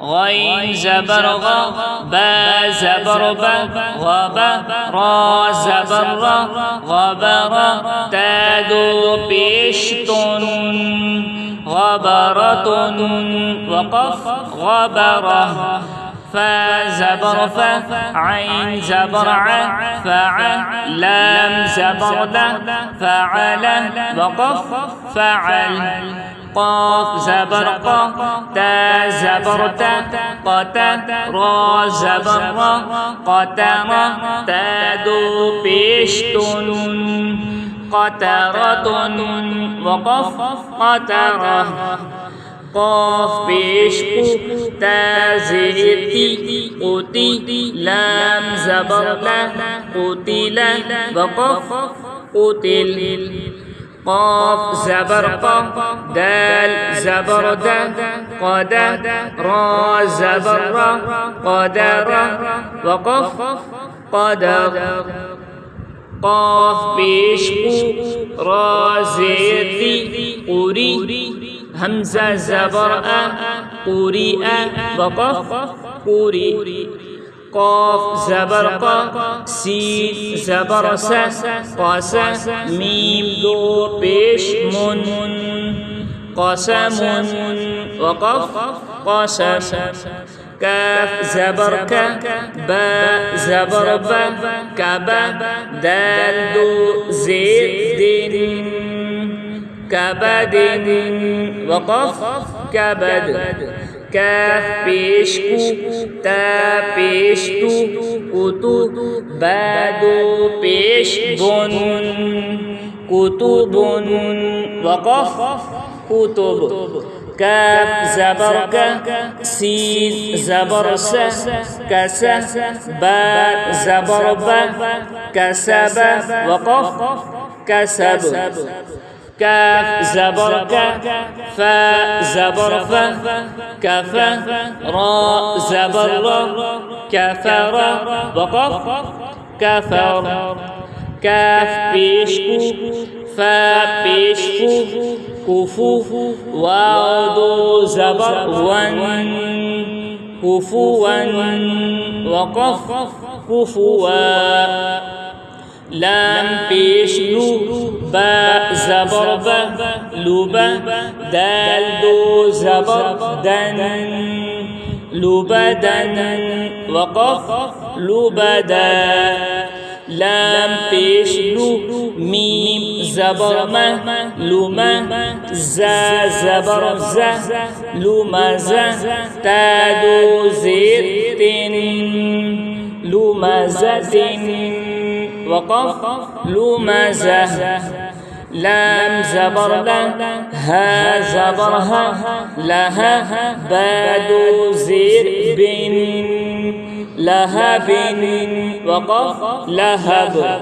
غين زبر غا با زبر با غبا را زبر را غبرا تادو بيشتن غبرة وقف غبرة فا زبر فا عين زبر ع فع لام زبر لا فعل وقف فعل قاف زبر قا تا زبر تا قتا را زبر را قتر تادو بيشتن قترة وقف قترة قاف بيشكو تا زيتي قتي لام زبر لا قتل وقف قتل قاف زبر قا دال زبر دا قدا را زبر را قدر وقف قدر قاف بيشكو را زيتي قري همزة زبر قرئ وقف قري قاف زبر قا سين زبر سا قاس ميم دو پیش من قسم وقف قسم كاف زبر كا با زبر با كبا دال دو زيد دين كبد وقف كبد كاف بيشكو تا بيشتو كتو بادو بيش بن كتب وقف كتب كاف زبر كا سين زبر سا كسا با زبر با كسب وقف كسب كاف زبر كا فا زبر فا كفا را زبر را كفر وقف كفر كاف بيشكو فا بيشكو كفو واو زبر ون كفوا وقف كفوا لام بيشلو با زبر با لوبا دال دو زبر دن لوبدن وقف لوبدا لام بيشلو ميم زبر ما لوما زا زبر زا لوما زا تادو زيت لومزة وقف لومزة لام زبر لا ها زبر ها لها بادو زير بن لهب وقف لهب